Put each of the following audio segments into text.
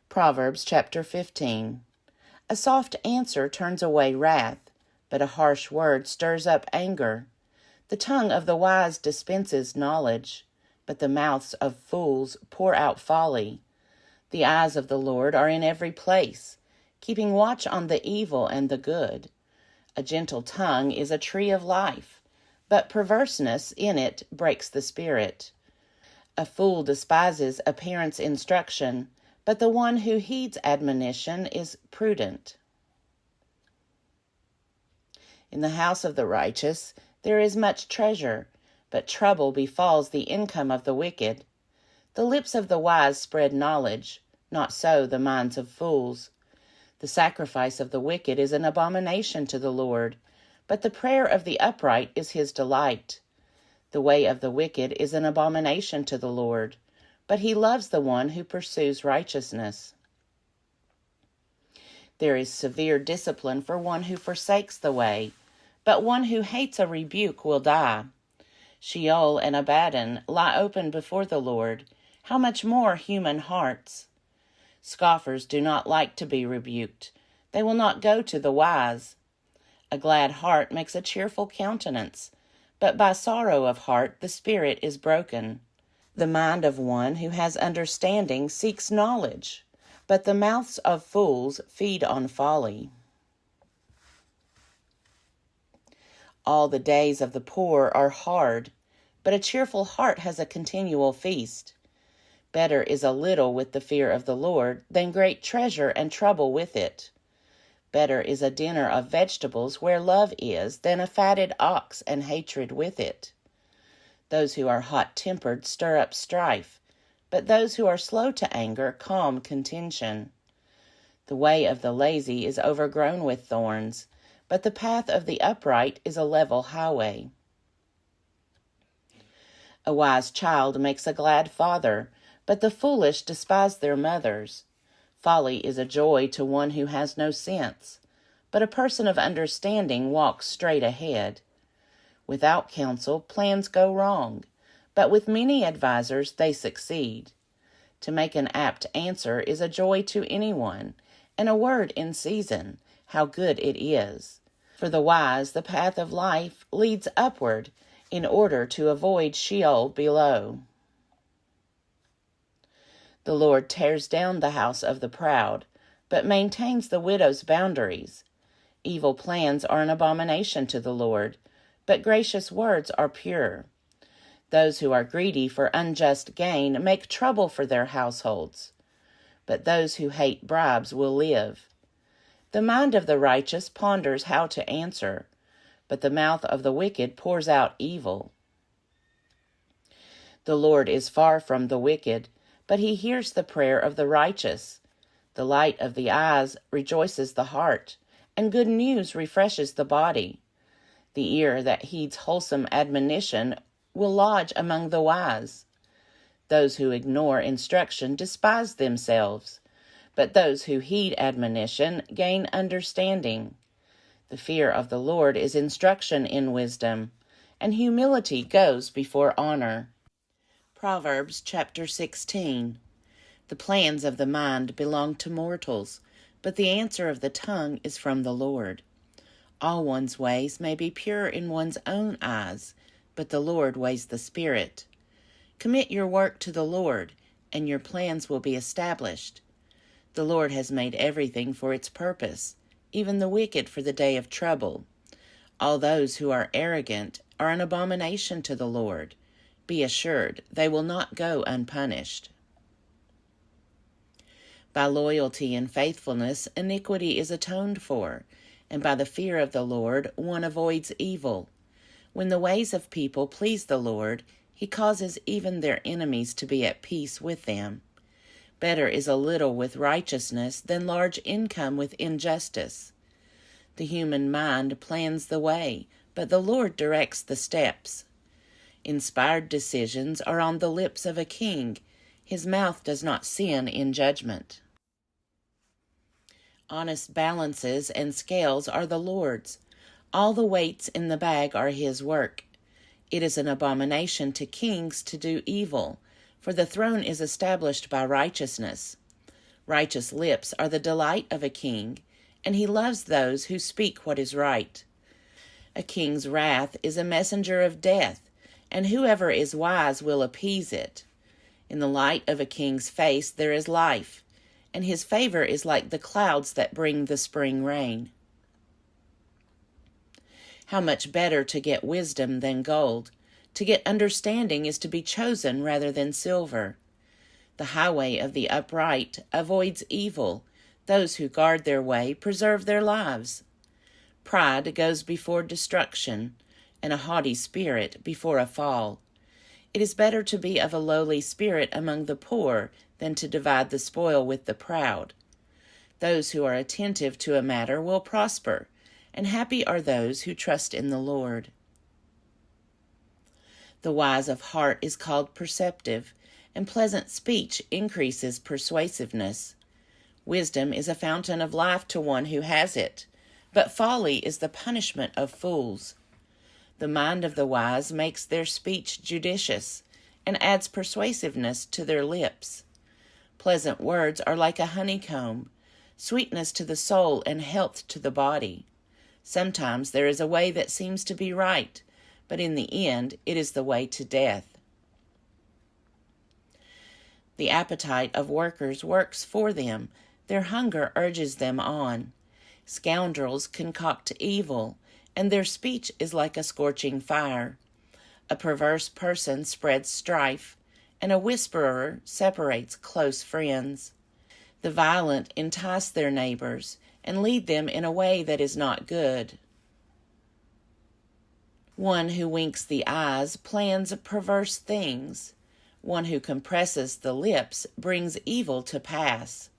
Proverbs chapter 15. A soft answer turns away wrath, but a harsh word stirs up anger. The tongue of the wise dispenses knowledge, but the mouths of fools pour out folly. The eyes of the Lord are in every place, keeping watch on the evil and the good. A gentle tongue is a tree of life, but perverseness in it breaks the spirit. A fool despises a parent's instruction, but the one who heeds admonition is prudent. In the house of the righteous there is much treasure, but trouble befalls the income of the wicked. The lips of the wise spread knowledge, not so the minds of fools. The sacrifice of the wicked is an abomination to the Lord, but the prayer of the upright is his delight. The way of the wicked is an abomination to the Lord, but he loves the one who pursues righteousness. There is severe discipline for one who forsakes the way, but one who hates a rebuke will die. Sheol and Abaddon lie open before the Lord. How much more human hearts? Scoffers do not like to be rebuked. They will not go to the wise. A glad heart makes a cheerful countenance, but by sorrow of heart the spirit is broken. The mind of one who has understanding seeks knowledge, but the mouths of fools feed on folly. All the days of the poor are hard, but a cheerful heart has a continual feast. Better is a little with the fear of the Lord than great treasure and trouble with it. Better is a dinner of vegetables where love is than a fatted ox and hatred with it. Those who are hot-tempered stir up strife, but those who are slow to anger calm contention. The way of the lazy is overgrown with thorns, but the path of the upright is a level highway. A wise child makes a glad father, but the foolish despise their mothers. Folly is a joy to one who has no sense, but a person of understanding walks straight ahead. Without counsel, plans go wrong, but with many advisers they succeed. To make an apt answer is a joy to anyone, and a word in season, how good it is. For the wise, the path of life leads upward, in order to avoid Sheol below. The Lord tears down the house of the proud, but maintains the widow's boundaries. Evil plans are an abomination to the Lord, but gracious words are pure. Those who are greedy for unjust gain make trouble for their households, but those who hate bribes will live. The mind of the righteous ponders how to answer, but the mouth of the wicked pours out evil. The Lord is far from the wicked, but he hears the prayer of the righteous. The light of the eyes rejoices the heart, and good news refreshes the body. The ear that heeds wholesome admonition will lodge among the wise. Those who ignore instruction despise themselves, but those who heed admonition gain understanding. The fear of the Lord is instruction in wisdom, and humility goes before honor. Proverbs chapter 16. The plans of the mind belong to mortals, but the answer of the tongue is from the Lord. All one's ways may be pure in one's own eyes, but the Lord weighs the spirit. Commit your work to the Lord, and your plans will be established. The Lord has made everything for its purpose, even the wicked for the day of trouble. All those who are arrogant are an abomination to the Lord. Be assured, they will not go unpunished. By loyalty and faithfulness, iniquity is atoned for, and by the fear of the Lord, one avoids evil. When the ways of people please the Lord, he causes even their enemies to be at peace with them. Better is a little with righteousness than large income with injustice. The human mind plans the way, but the Lord directs the steps. Inspired decisions are on the lips of a king. His mouth does not sin in judgment. Honest balances and scales are the Lord's. All the weights in the bag are his work. It is an abomination to kings to do evil, for the throne is established by righteousness. Righteous lips are the delight of a king, and he loves those who speak what is right. A king's wrath is a messenger of death, and whoever is wise will appease it. In the light of a king's face there is life, and his favor is like the clouds that bring the spring rain. How much better to get wisdom than gold! To get understanding is to be chosen rather than silver. The highway of the upright avoids evil. Those who guard their way preserve their lives. Pride goes before destruction, and a haughty spirit before a fall. It is better to be of a lowly spirit among the poor than to divide the spoil with the proud. Those who are attentive to a matter will prosper, and happy are those who trust in the Lord. The wise of heart is called perceptive, and pleasant speech increases persuasiveness. Wisdom is a fountain of life to one who has it, but folly is the punishment of fools. The mind of the wise makes their speech judicious, and adds persuasiveness to their lips. Pleasant words are like a honeycomb, sweetness to the soul and health to the body. Sometimes there is a way that seems to be right, but in the end it is the way to death. The appetite of workers works for them. Their hunger urges them on. Scoundrels concoct evil, and their speech is like a scorching fire. A perverse person spreads strife, and a whisperer separates close friends. The violent entice their neighbors, and lead them in a way that is not good. One who winks the eyes plans perverse things. One who compresses the lips brings evil to pass.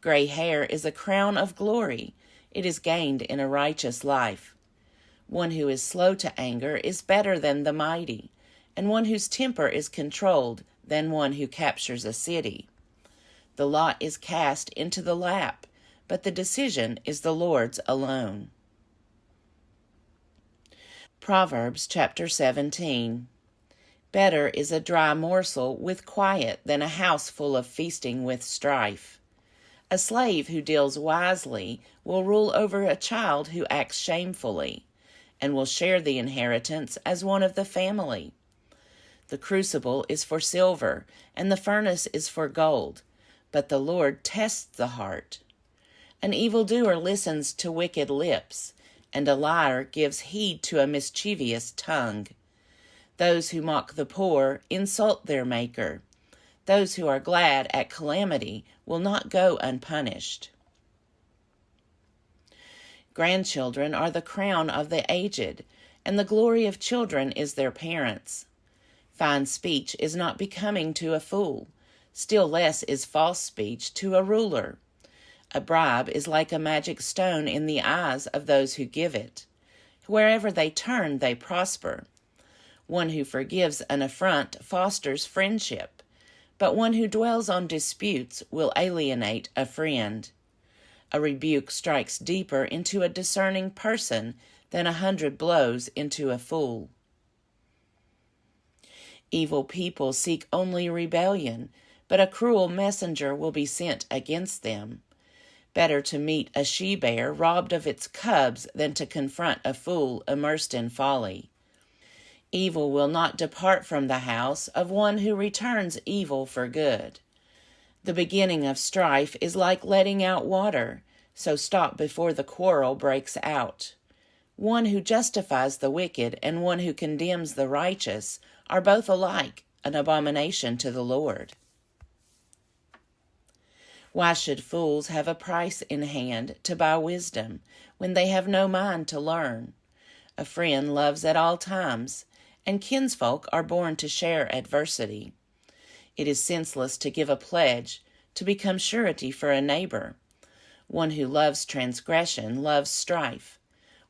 Gray hair is a crown of glory. It is gained in a righteous life. One who is slow to anger is better than the mighty, and one whose temper is controlled than one who captures a city. The lot is cast into the lap, but the decision is the Lord's alone. Proverbs chapter 17. Better is a dry morsel with quiet than a house full of feasting with strife. A slave who deals wisely will rule over a child who acts shamefully, and will share the inheritance as one of the family. The crucible is for silver, and the furnace is for gold, but the Lord tests the heart. An evildoer listens to wicked lips, and a liar gives heed to a mischievous tongue. Those who mock the poor insult their Maker. Those who are glad at calamity will not go unpunished. Grandchildren are the crown of the aged, and the glory of children is their parents. Fine speech is not becoming to a fool, still less is false speech to a ruler. A bribe is like a magic stone in the eyes of those who give it. Wherever they turn, they prosper. One who forgives an affront fosters friendship, but one who dwells on disputes will alienate a friend. A rebuke strikes deeper into a discerning person than 100 blows into a fool. Evil people seek only rebellion, but a cruel messenger will be sent against them. Better to meet a she-bear robbed of its cubs than to confront a fool immersed in folly. Evil will not depart from the house of one who returns evil for good. The beginning of strife is like letting out water, so stop before the quarrel breaks out. One who justifies the wicked and one who condemns the righteous are both alike an abomination to the Lord. Why should fools have a price in hand to buy wisdom when they have no mind to learn? A friend loves at all times, and kinsfolk are born to share adversity. It is senseless to give a pledge, to become surety for a neighbor. One who loves transgression loves strife.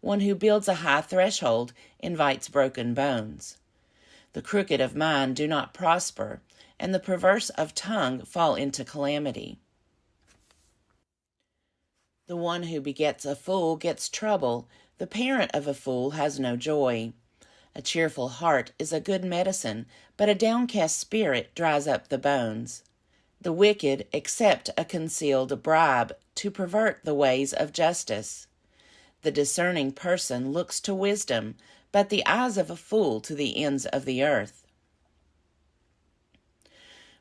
One who builds a high threshold invites broken bones. The crooked of mind do not prosper, and the perverse of tongue fall into calamity. The one who begets a fool gets trouble. The parent of a fool has no joy. A cheerful heart is a good medicine, but a downcast spirit dries up the bones. The wicked accept a concealed bribe to pervert the ways of justice. The discerning person looks to wisdom, but the eyes of a fool to the ends of the earth.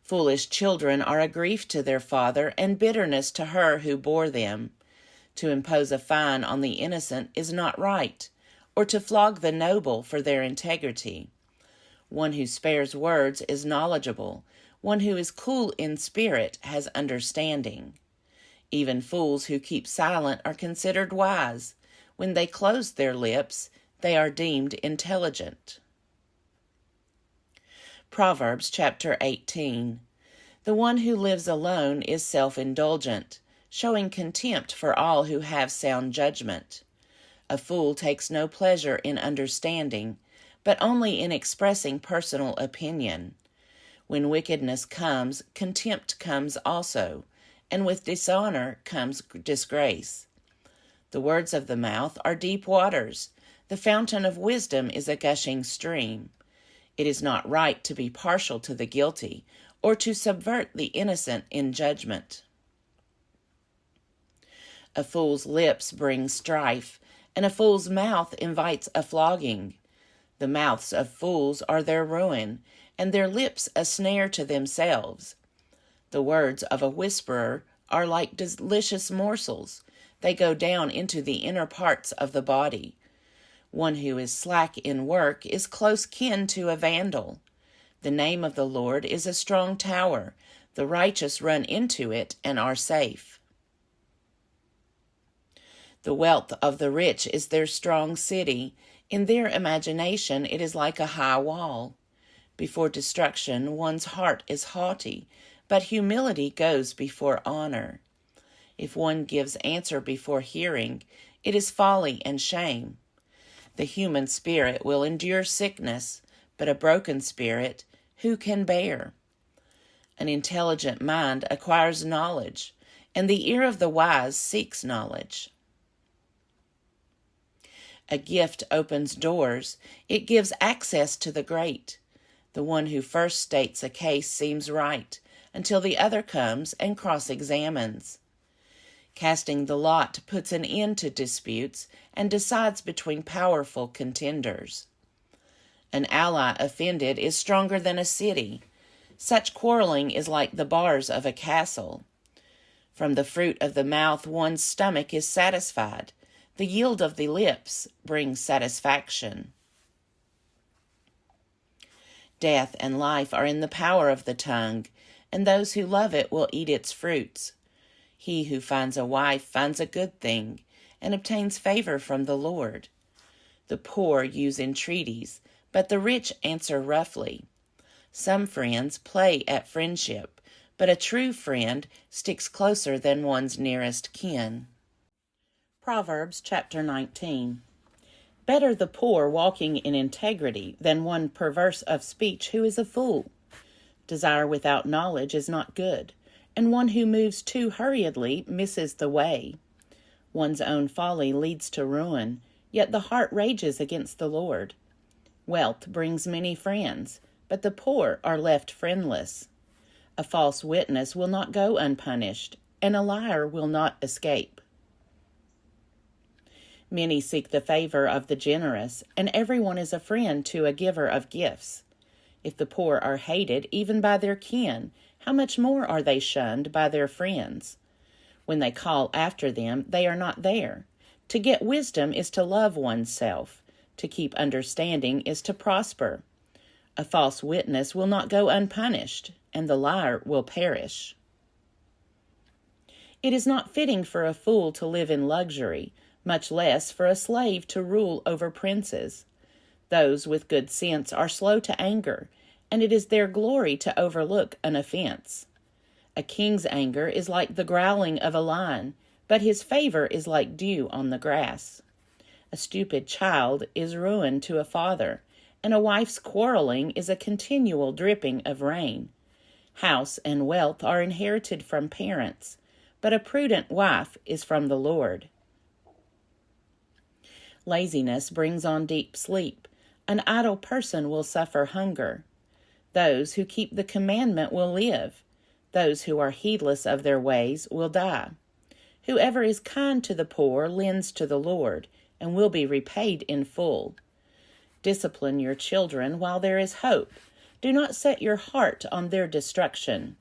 Foolish children are a grief to their father and bitterness to her who bore them. To impose a fine on the innocent is not right, or to flog the noble for their integrity. One who spares words is knowledgeable. One who is cool in spirit has understanding. Even fools who keep silent are considered wise. When they close their lips, they are deemed intelligent. Proverbs chapter 18. The one who lives alone is self-indulgent, showing contempt for all who have sound judgment. A fool takes no pleasure in understanding, but only in expressing personal opinion. When wickedness comes, contempt comes also, and with dishonor comes disgrace. The words of the mouth are deep waters. The fountain of wisdom is a gushing stream. It is not right to be partial to the guilty, or to subvert the innocent in judgment. A fool's lips bring strife, and a fool's mouth invites a flogging. The mouths of fools are their ruin, and their lips a snare to themselves. The words of a whisperer are like delicious morsels. They go down into the inner parts of the body. One who is slack in work is close kin to a vandal. The name of the Lord is a strong tower. The righteous run into it and are safe. The wealth of the rich is their strong city. In their imagination it is like a high wall. Before destruction one's heart is haughty, but humility goes before honor. If one gives answer before hearing, it is folly and shame. The human spirit will endure sickness, but a broken spirit who can bear? An intelligent mind acquires knowledge, and the ear of the wise seeks knowledge. A gift opens doors. It gives access to the great. The one who first states a case seems right, until the other comes and cross-examines. Casting the lot puts an end to disputes and decides between powerful contenders. An ally offended is stronger than a city. Such quarreling is like the bars of a castle. From the fruit of the mouth one's stomach is satisfied. The yield of the lips brings satisfaction. Death and life are in the power of the tongue, and those who love it will eat its fruits. He who finds a wife finds a good thing, and obtains favor from the Lord. The poor use entreaties, but the rich answer roughly. Some friends play at friendship, but a true friend sticks closer than one's nearest kin. Proverbs chapter 19. Better the poor walking in integrity than one perverse of speech who is a fool. Desire without knowledge is not good, and one who moves too hurriedly misses the way. One's own folly leads to ruin, yet the heart rages against the Lord. Wealth brings many friends, but the poor are left friendless. A false witness will not go unpunished, and a liar will not escape. Many seek the favor of the generous, and everyone is a friend to a giver of gifts. If the poor are hated even by their kin, how much more are they shunned by their friends? When they call after them, they are not there. To get wisdom is to love oneself. To keep understanding is to prosper. A false witness will not go unpunished, and the liar will perish. It is not fitting for a fool to live in luxury, much less for a slave to rule over princes. Those with good sense are slow to anger, and it is their glory to overlook an offense. A king's anger is like the growling of a lion, but his favor is like dew on the grass. A stupid child is ruin to a father, and a wife's quarreling is a continual dripping of rain. House and wealth are inherited from parents, but a prudent wife is from the Lord. Laziness brings on deep sleep. An idle person will suffer hunger. Those who keep the commandment will live. Those who are heedless of their ways will die. Whoever is kind to the poor lends to the Lord, and will be repaid in full. Discipline your children while there is hope. Do not set your heart on their destruction.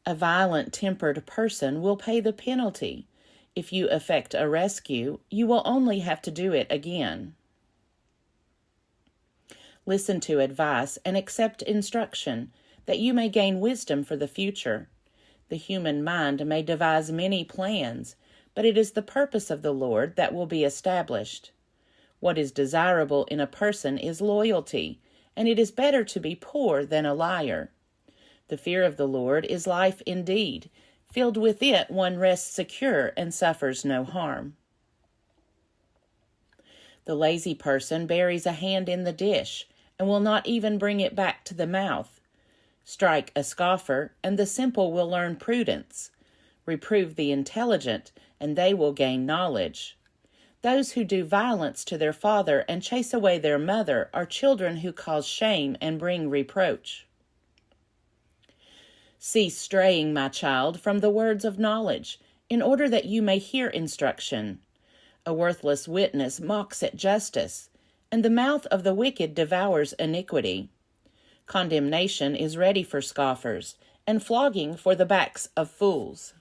A violent-tempered person will pay the penalty. If you effect a rescue, you will only have to do it again. Listen to advice and accept instruction, that you may gain wisdom for the future. The human mind may devise many plans, but it is the purpose of the Lord that will be established. What is desirable in a person is loyalty, and it is better to be poor than a liar. The fear of the Lord is life indeed. Filled with it, one rests secure and suffers no harm. The lazy person buries a hand in the dish, and will not even bring it back to the mouth. Strike a scoffer, and the simple will learn prudence. Reprove the intelligent, and they will gain knowledge. Those who do violence to their father and chase away their mother are children who cause shame and bring reproach. Cease straying, my child, from the words of knowledge, in order that you may hear instruction. A worthless witness mocks at justice, and the mouth of the wicked devours iniquity. Condemnation is ready for scoffers, and flogging for the backs of fools.